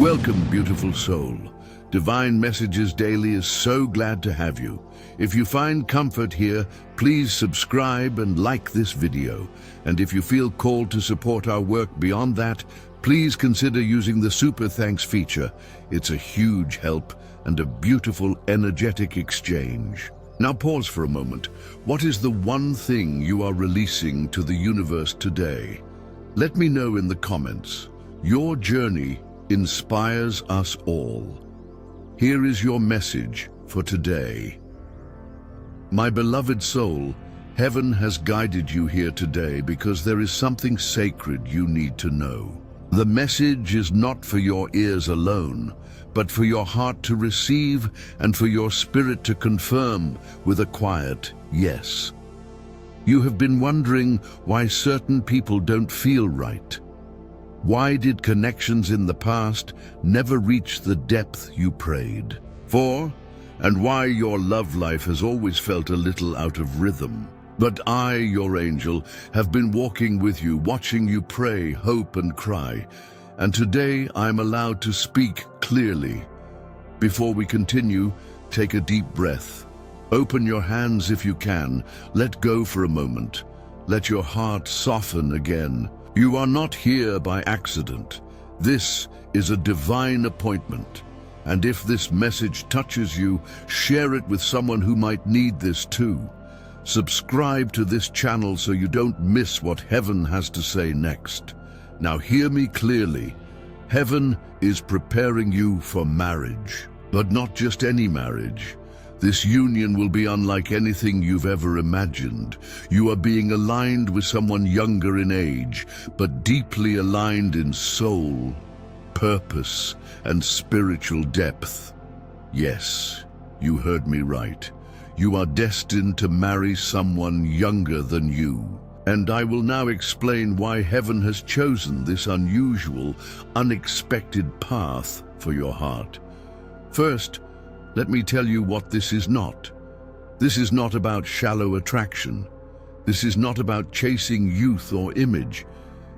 Welcome, beautiful soul. Divine Messages Daily is so glad to have you. If you find comfort here, please subscribe and like this video. And if you feel called to support our work beyond that, please consider using the Super Thanks feature. It's a huge help and a beautiful, energetic exchange. Now pause for a moment. What is the one thing you are releasing to the universe today? Let me know in the comments. Your journey inspires us all. Here is your message for today. My beloved soul, heaven has guided you here today because there is something sacred you need to know. The message is not for your ears alone, but for your heart to receive and for your spirit to confirm with a quiet yes. You have been wondering why certain people don't feel right. Why did connections in the past never reach the depth you prayed for? And why your love life has always felt a little out of rhythm. But I, your angel, have been walking with you, watching you pray, hope, and cry. And today I'm allowed to speak clearly. Before we continue, take a deep breath. Open your hands if you can. Let go for a moment. Let your heart soften again. You are not here by accident. This is a divine appointment. And if this message touches you, share it with someone who might need this too. Subscribe to this channel so you don't miss what heaven has to say next. Now hear me clearly. Heaven is preparing you for marriage, but not just any marriage. This union will be unlike anything you've ever imagined. You are being aligned with someone younger in age, but deeply aligned in soul, purpose, and spiritual depth. Yes, you heard me right. You are destined to marry someone younger than you. And I will now explain why heaven has chosen this unusual, unexpected path for your heart. First, let me tell you what this is not. This is not about shallow attraction. This is not about chasing youth or image.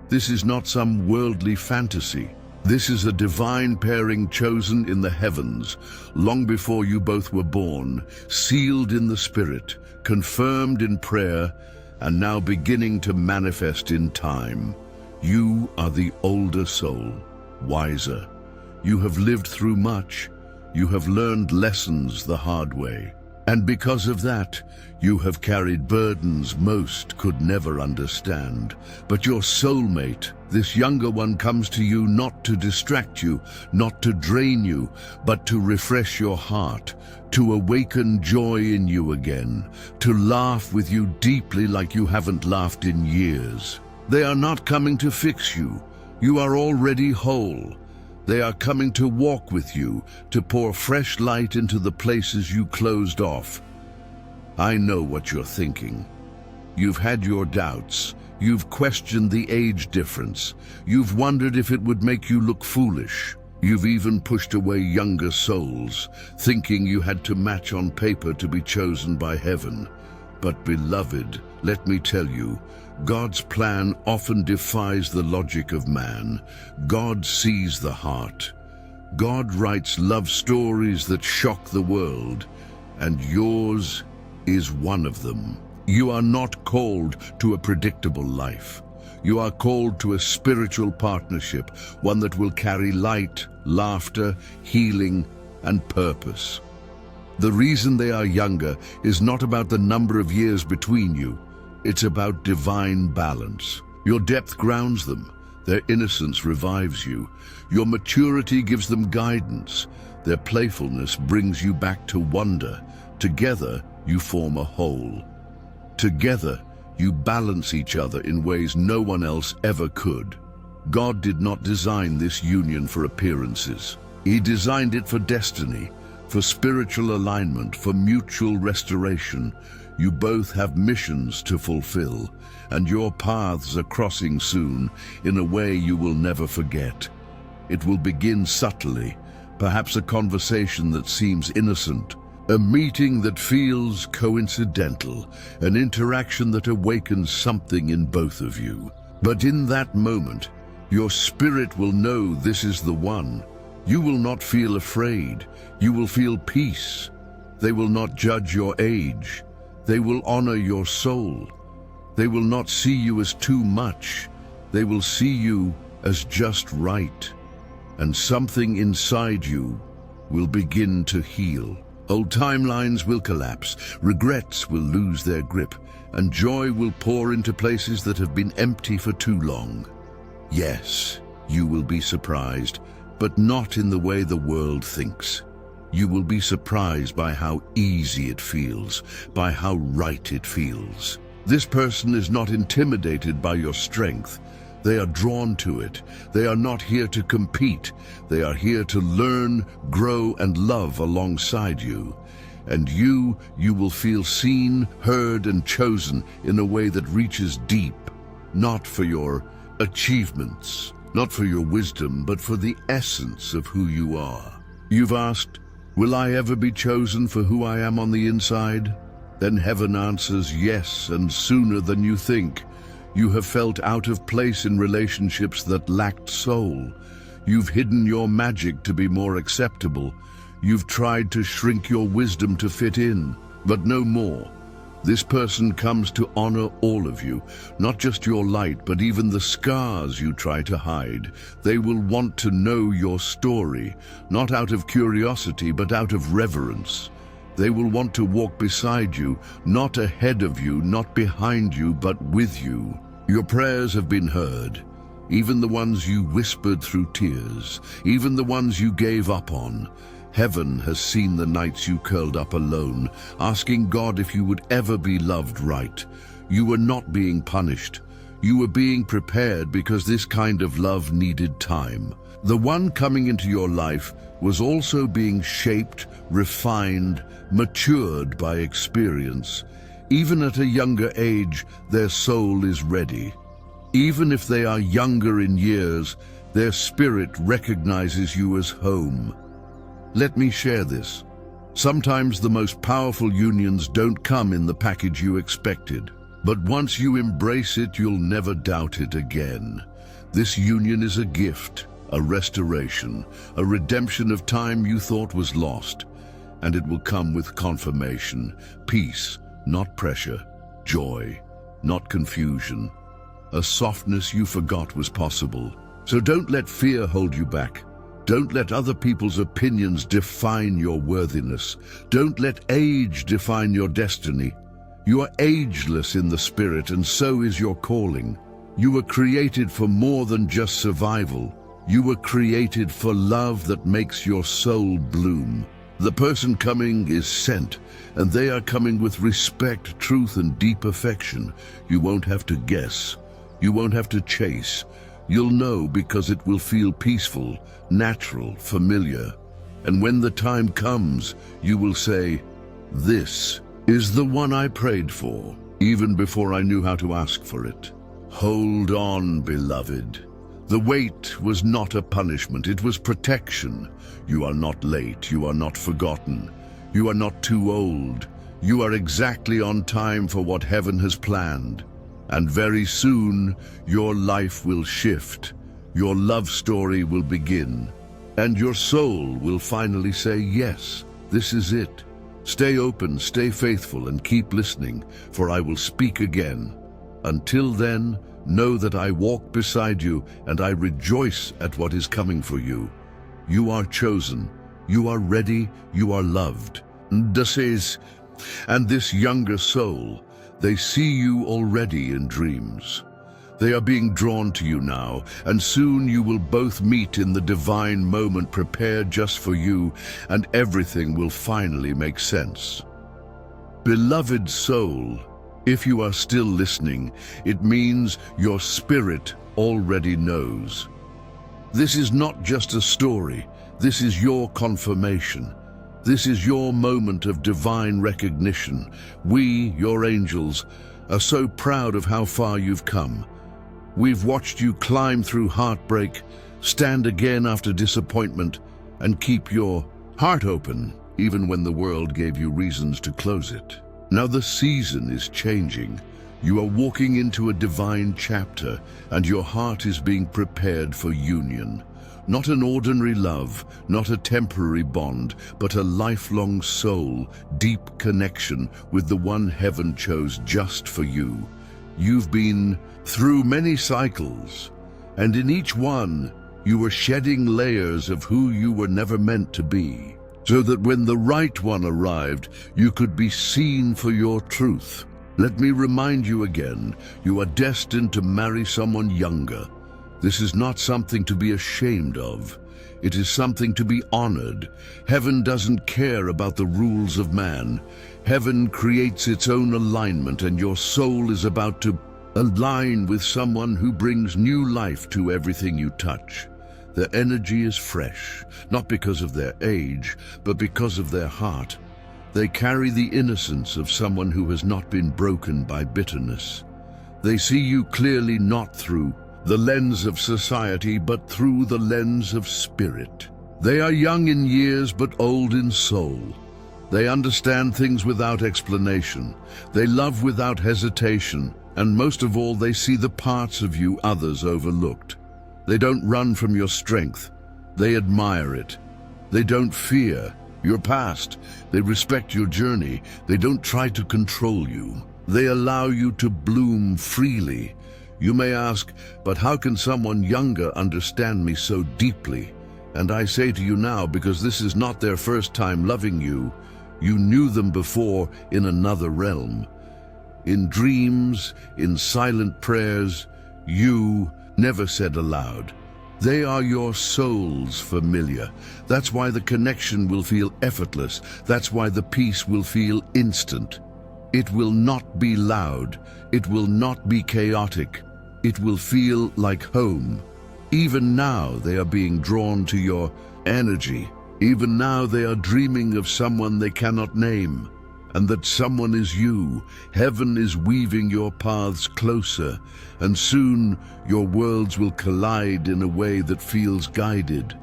This is not some worldly fantasy. This is a divine pairing chosen in the heavens, long before you both were born, sealed in the Spirit, confirmed in prayer, and now beginning to manifest in time. You are the older soul, wiser. You have lived through much. You have learned lessons the hard way. And because of that, you have carried burdens most could never understand. But your soulmate, this younger one, comes to you not to distract you, not to drain you, but to refresh your heart, to awaken joy in you again, to laugh with you deeply like you haven't laughed in years. They are not coming to fix you. You are already whole. They are coming to walk with you, to pour fresh light into the places you closed off. I know what you're thinking. You've had your doubts. You've questioned the age difference. You've wondered if it would make you look foolish. You've even pushed away younger souls, thinking you had to match on paper to be chosen by heaven. But beloved, let me tell you, God's plan often defies the logic of man. God sees the heart. God writes love stories that shock the world, and yours is one of them. You are not called to a predictable life. You are called to a spiritual partnership, one that will carry light, laughter, healing, and purpose. The reason they are younger is not about the number of years between you. It's about divine balance. Your depth grounds them. Their innocence revives you. Your maturity gives them guidance. Their playfulness brings you back to wonder. Together, you form a whole. Together, you balance each other in ways no one else ever could. God did not design this union for appearances. He designed it for destiny, for spiritual alignment, for mutual restoration. You both have missions to fulfill, and your paths are crossing soon in a way you will never forget. It will begin subtly, perhaps a conversation that seems innocent, a meeting that feels coincidental, an interaction that awakens something in both of you. But in that moment, your spirit will know this is the one. You will not feel afraid. You will feel peace. They will not judge your age. They will honor your soul. They will not see you as too much. They will see you as just right. And something inside you will begin to heal. Old timelines will collapse. Regrets will lose their grip. And joy will pour into places that have been empty for too long. Yes, you will be surprised, but not in the way the world thinks. You will be surprised by how easy it feels, by how right it feels. This person is not intimidated by your strength. They are drawn to it. They are not here to compete. They are here to learn, grow, and love alongside you. And you will feel seen, heard, and chosen in a way that reaches deep, not for your achievements, not for your wisdom, but for the essence of who you are. You've asked, will I ever be chosen for who I am on the inside? Then heaven answers yes, and sooner than you think. You have felt out of place in relationships that lacked soul. You've hidden your magic to be more acceptable. You've tried to shrink your wisdom to fit in, but no more. This person comes to honor all of you, not just your light, but even the scars you try to hide. They will want to know your story, not out of curiosity, but out of reverence. They will want to walk beside you, not ahead of you, not behind you, but with you. Your prayers have been heard, even the ones you whispered through tears, even the ones you gave up on. Heaven has seen the nights you curled up alone, asking God if you would ever be loved right. You were not being punished. You were being prepared because this kind of love needed time. The one coming into your life was also being shaped, refined, matured by experience. Even at a younger age, their soul is ready. Even if they are younger in years, their spirit recognizes you as home. Let me share this. Sometimes the most powerful unions don't come in the package you expected. But once you embrace it, you'll never doubt it again. This union is a gift, a restoration, a redemption of time you thought was lost. And it will come with confirmation, peace, not pressure, joy, not confusion, a softness you forgot was possible. So don't let fear hold you back. Don't let other people's opinions define your worthiness. Don't let age define your destiny. You are ageless in the spirit, and so is your calling. You were created for more than just survival. You were created for love that makes your soul bloom. The person coming is sent, and they are coming with respect, truth, and deep affection. You won't have to guess. You won't have to chase. You'll know because it will feel peaceful, natural, familiar. And when the time comes, you will say, "This is the one I prayed for, even before I knew how to ask for it." Hold on, beloved. The wait was not a punishment, it was protection. You are not late, you are not forgotten. You are not too old. You are exactly on time for what heaven has planned. And very soon, your life will shift. Your love story will begin. And your soul will finally say, "Yes, this is it." Stay open, stay faithful, and keep listening, for I will speak again. Until then, know that I walk beside you, and I rejoice at what is coming for you. You are chosen, you are ready, you are loved. And this younger soul, they see you already in dreams. They are being drawn to you now, and soon you will both meet in the divine moment prepared just for you, and everything will finally make sense. Beloved soul, if you are still listening, it means your spirit already knows. This is not just a story, this is your confirmation. This is your moment of divine recognition. We, your angels, are so proud of how far you've come. We've watched you climb through heartbreak, stand again after disappointment, and keep your heart open, even when the world gave you reasons to close it. Now the season is changing. You are walking into a divine chapter, and your heart is being prepared for union. Not an ordinary love, not a temporary bond, but a lifelong soul, deep connection with the one heaven chose just for you. You've been through many cycles, and in each one, you were shedding layers of who you were never meant to be, so that when the right one arrived, you could be seen for your truth. Let me remind you again, you are destined to marry someone younger. This is not something to be ashamed of. It is something to be honored. Heaven doesn't care about the rules of man. Heaven creates its own alignment, and your soul is about to align with someone who brings new life to everything you touch. Their energy is fresh, not because of their age, but because of their heart. They carry the innocence of someone who has not been broken by bitterness. They see you clearly, not through the lens of society, but through the lens of spirit. They are young in years, but old in soul. They understand things without explanation. They love without hesitation. And most of all, they see the parts of you others overlooked. They don't run from your strength. They admire it. They don't fear your past. They respect your journey. They don't try to control you. They allow you to bloom freely. You may ask, but how can someone younger understand me so deeply? And I say to you now, because this is not their first time loving you. You knew them before in another realm. In dreams, in silent prayers, you never said aloud. They are your soul's familiar. That's why the connection will feel effortless. That's why the peace will feel instant. It will not be loud. It will not be chaotic. It will feel like home. Even now they are being drawn to your energy. Even now they are dreaming of someone they cannot name. And that someone is you. Heaven is weaving your paths closer, and soon your worlds will collide in a way that feels guided.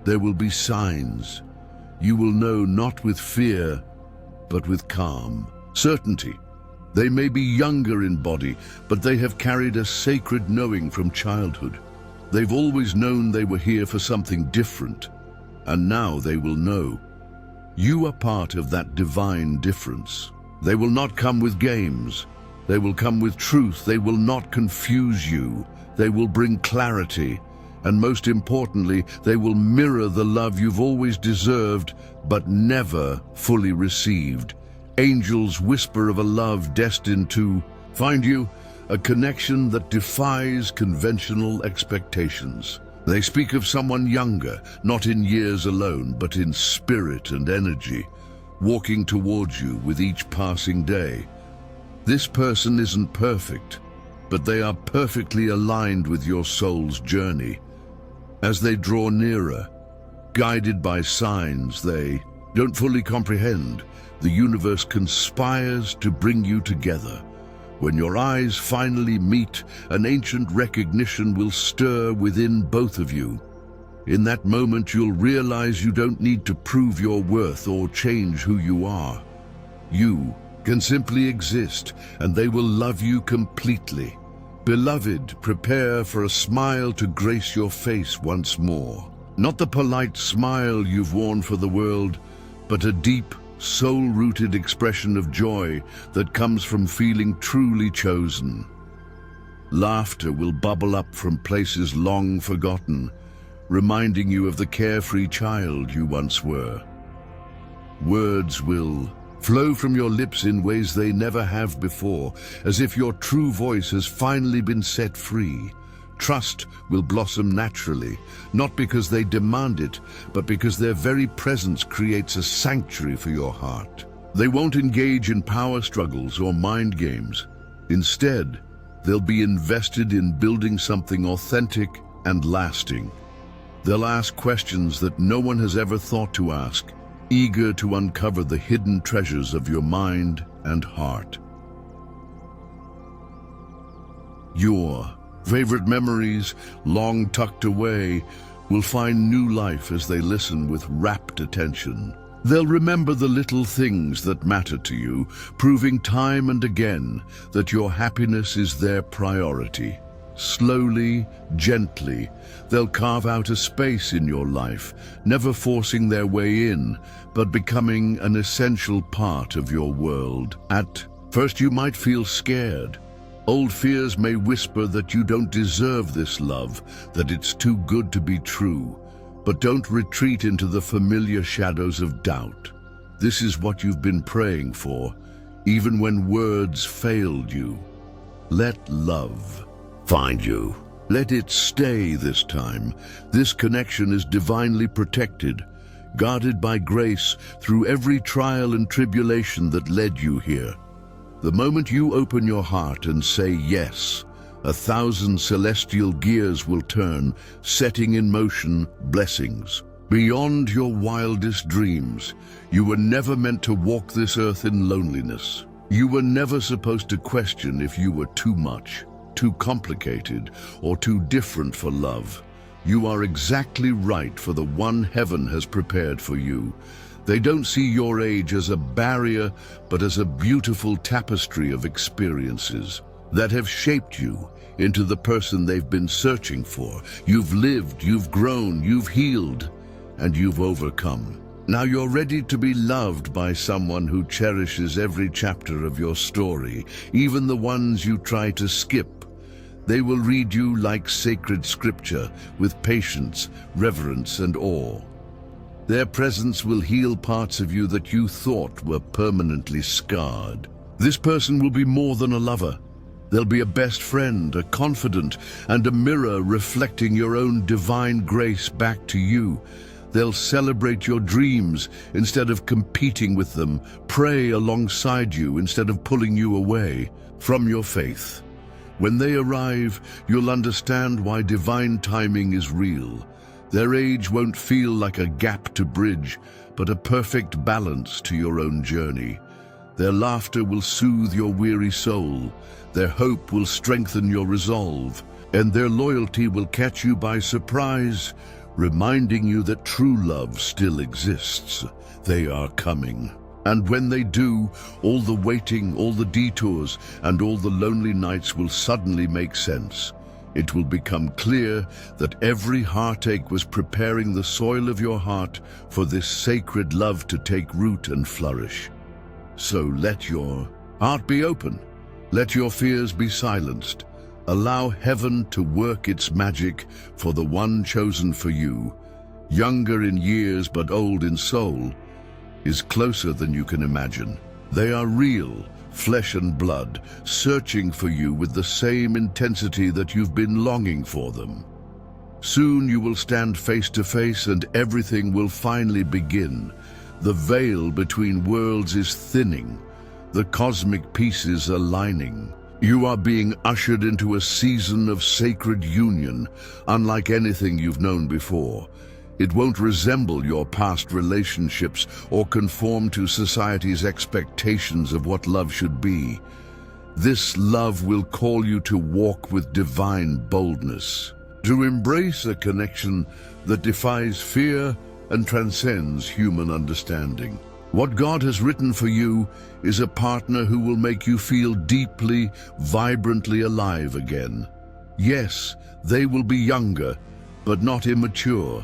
There will be signs. You will know not with fear, but with calm. Certainty. They may be younger in body, but they have carried a sacred knowing from childhood. They've always known they were here for something different, and now they will know. You are part of that divine difference. They will not come with games. They will come with truth. They will not confuse you. They will bring clarity. And most importantly, they will mirror the love you've always deserved, but never fully received. Angels whisper of a love destined to find you, a connection that defies conventional expectations. They speak of someone younger, not in years alone, but in spirit and energy, walking towards you with each passing day. This person isn't perfect, but they are perfectly aligned with your soul's journey. As they draw nearer, guided by signs they don't fully comprehend, the universe conspires to bring you together. When your eyes finally meet, an ancient recognition will stir within both of you. In that moment, you'll realize you don't need to prove your worth or change who you are. You can simply exist, and they will love you completely. Beloved, prepare for a smile to grace your face once more. Not the polite smile you've worn for the world, but a deep, soul-rooted expression of joy that comes from feeling truly chosen. Laughter will bubble up from places long forgotten, reminding you of the carefree child you once were. Words will flow from your lips in ways they never have before, as if your true voice has finally been set free. Trust will blossom naturally, not because they demand it, but because their very presence creates a sanctuary for your heart. They won't engage in power struggles or mind games. Instead, they'll be invested in building something authentic and lasting. They'll ask questions that no one has ever thought to ask, eager to uncover the hidden treasures of your mind and heart. Your favorite memories, long tucked away, will find new life as they listen with rapt attention. They'll remember the little things that matter to you, proving time and again that your happiness is their priority. Slowly, gently, they'll carve out a space in your life, never forcing their way in, but becoming an essential part of your world. At first you might feel scared. Old fears may whisper that you don't deserve this love, that it's too good to be true. But don't retreat into the familiar shadows of doubt. This is what you've been praying for, even when words failed you. Let love find you. Let it stay this time. This connection is divinely protected, guarded by grace through every trial and tribulation that led you here. The moment you open your heart and say yes, 1,000 celestial gears will turn, setting in motion blessings. Beyond your wildest dreams, you were never meant to walk this earth in loneliness. You were never supposed to question if you were too much, too complicated, or too different for love. You are exactly right for the one heaven has prepared for you. They don't see your age as a barrier, but as a beautiful tapestry of experiences that have shaped you into the person they've been searching for. You've lived, you've grown, you've healed, and you've overcome. Now you're ready to be loved by someone who cherishes every chapter of your story, even the ones you try to skip. They will read you like sacred scripture, with patience, reverence, and awe. Their presence will heal parts of you that you thought were permanently scarred. This person will be more than a lover. They'll be a best friend, a confidant, and a mirror reflecting your own divine grace back to you. They'll celebrate your dreams instead of competing with them, pray alongside you instead of pulling you away from your faith. When they arrive, you'll understand why divine timing is real. Their age won't feel like a gap to bridge, but a perfect balance to your own journey. Their laughter will soothe your weary soul. Their hope will strengthen your resolve, and their loyalty will catch you by surprise, reminding you that true love still exists. They are coming. And when they do, all the waiting, all the detours, and all the lonely nights will suddenly make sense. It will become clear that every heartache was preparing the soil of your heart for this sacred love to take root and flourish. So let your heart be open. Let your fears be silenced. Allow heaven to work its magic for the one chosen for you. Younger in years but old in soul, is closer than you can imagine. They are real, flesh and blood, searching for you with the same intensity that you've been longing for them. Soon you will stand face to face and everything will finally begin. The veil between worlds is thinning. The cosmic pieces are aligning. You are being ushered into a season of sacred union, unlike anything you've known before. It won't resemble your past relationships or conform to society's expectations of what love should be. This love will call you to walk with divine boldness, to embrace a connection that defies fear and transcends human understanding. What God has written for you is a partner who will make you feel deeply, vibrantly alive again. Yes, they will be younger, but not immature.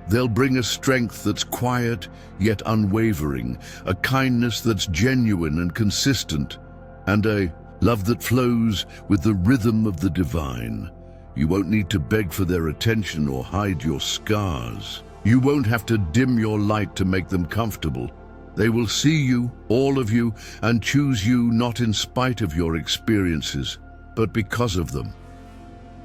They'll bring a strength that's quiet yet unwavering, a kindness that's genuine and consistent, and a love that flows with the rhythm of the divine. You won't need to beg for their attention or hide your scars. You won't have to dim your light to make them comfortable. They will see you, all of you, and choose you not in spite of your experiences, but because of them.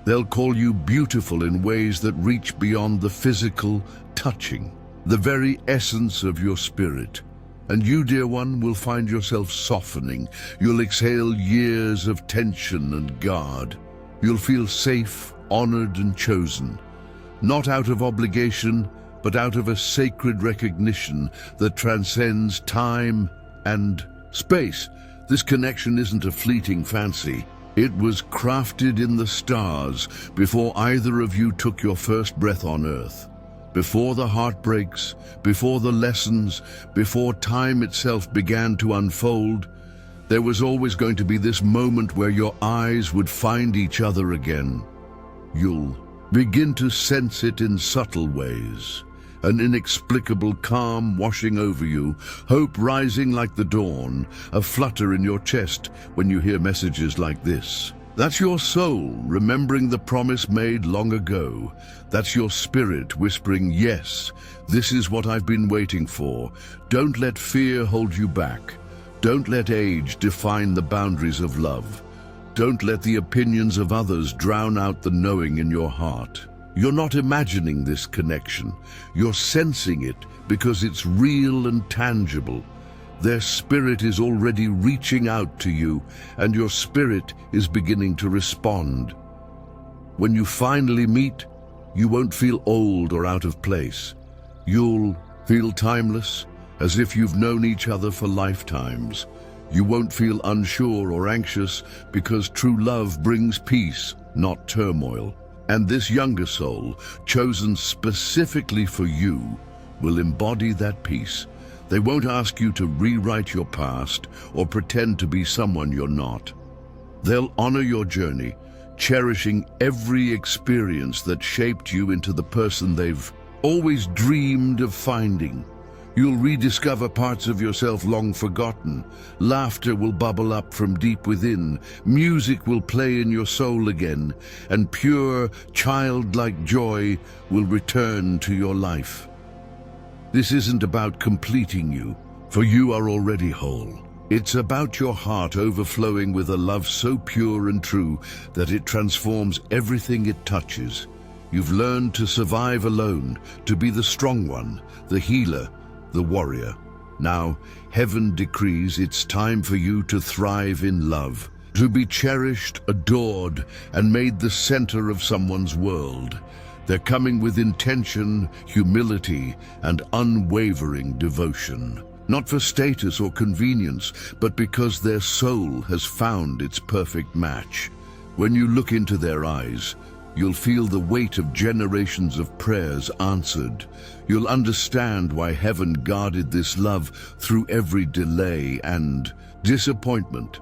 They'll call you beautiful in ways that reach beyond the physical, touching the very essence of your spirit. And you, dear one, will find yourself softening. You'll exhale years of tension and guard. You'll feel safe, honored, and chosen, not out of obligation, but out of a sacred recognition that transcends time and space. This connection isn't a fleeting fancy. It was crafted in the stars before either of you took your first breath on earth. Before the heartbreaks, before the lessons, before time itself began to unfold, There was always going to be this moment where your eyes would find each other again. You'll begin to sense it in subtle ways. An inexplicable calm washing over you, hope rising like the dawn, a flutter in your chest when you hear messages like this. That's your soul remembering the promise made long ago. That's your spirit whispering, yes, this is what I've been waiting for. Don't let fear hold you back. Don't let age define the boundaries of love. Don't let the opinions of others drown out the knowing in your heart. You're not imagining this connection. You're sensing it because it's real and tangible. Their spirit is already reaching out to you, and your spirit is beginning to respond. When you finally meet, you won't feel old or out of place. You'll feel timeless, as if you've known each other for lifetimes. You won't feel unsure or anxious because true love brings peace, not turmoil. And this younger soul, chosen specifically for you, will embody that peace. They won't ask you to rewrite your past or pretend to be someone you're not. They'll honor your journey, cherishing every experience that shaped you into the person they've always dreamed of finding. You'll rediscover parts of yourself long forgotten. Laughter will bubble up from deep within. Music will play in your soul again, and pure, childlike joy will return to your life. This isn't about completing you, for you are already whole. It's about your heart overflowing with a love so pure and true that it transforms everything it touches. You've learned to survive alone, to be the strong one, the healer, the warrior. Now, heaven decrees it's time for you to thrive in love, to be cherished, adored, and made the center of someone's world. They're coming with intention, humility, and unwavering devotion. Not for status or convenience, but because their soul has found its perfect match. When you look into their eyes, you'll feel the weight of generations of prayers answered. You'll understand why heaven guarded this love through every delay and disappointment.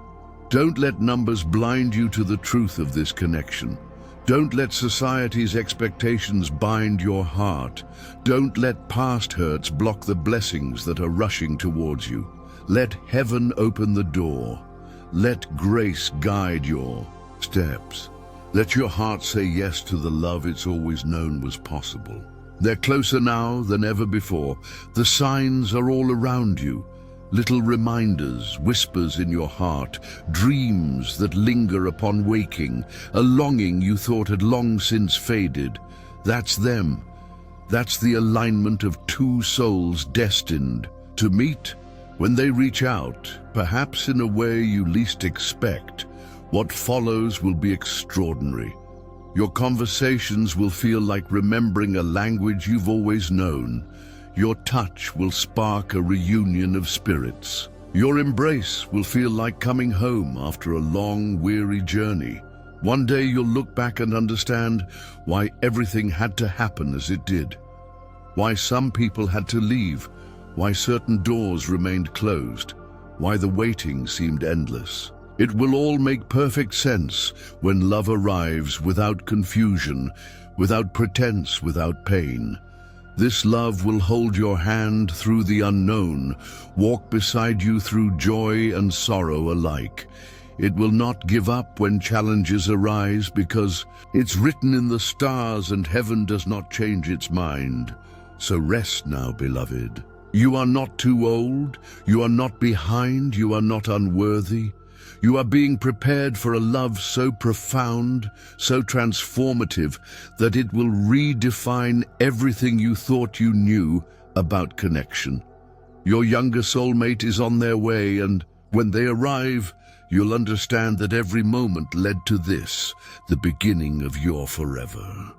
Don't let numbers blind you to the truth of this connection. Don't let society's expectations bind your heart. Don't let past hurts block the blessings that are rushing towards you. Let heaven open the door. Let grace guide your steps. Let your heart say yes to the love it's always known was possible. They're closer now than ever before. The signs are all around you. Little reminders, whispers in your heart, dreams that linger upon waking, a longing you thought had long since faded. That's them. That's the alignment of two souls destined to meet. When they reach out, perhaps in a way you least expect, what follows will be extraordinary. Your conversations will feel like remembering a language you've always known. Your touch will spark a reunion of spirits. Your embrace will feel like coming home after a long, weary journey. One day you'll look back and understand why everything had to happen as it did. Why some people had to leave. Why certain doors remained closed. Why the waiting seemed endless. It will all make perfect sense when love arrives without confusion, without pretense, without pain. This love will hold your hand through the unknown, walk beside you through joy and sorrow alike. It will not give up when challenges arise because it's written in the stars and heaven does not change its mind. So rest now, beloved. You are not too old, you are not behind, you are not unworthy. You are being prepared for a love so profound, so transformative, that it will redefine everything you thought you knew about connection. Your younger soulmate is on their way, and when they arrive, you'll understand that every moment led to this, the beginning of your forever.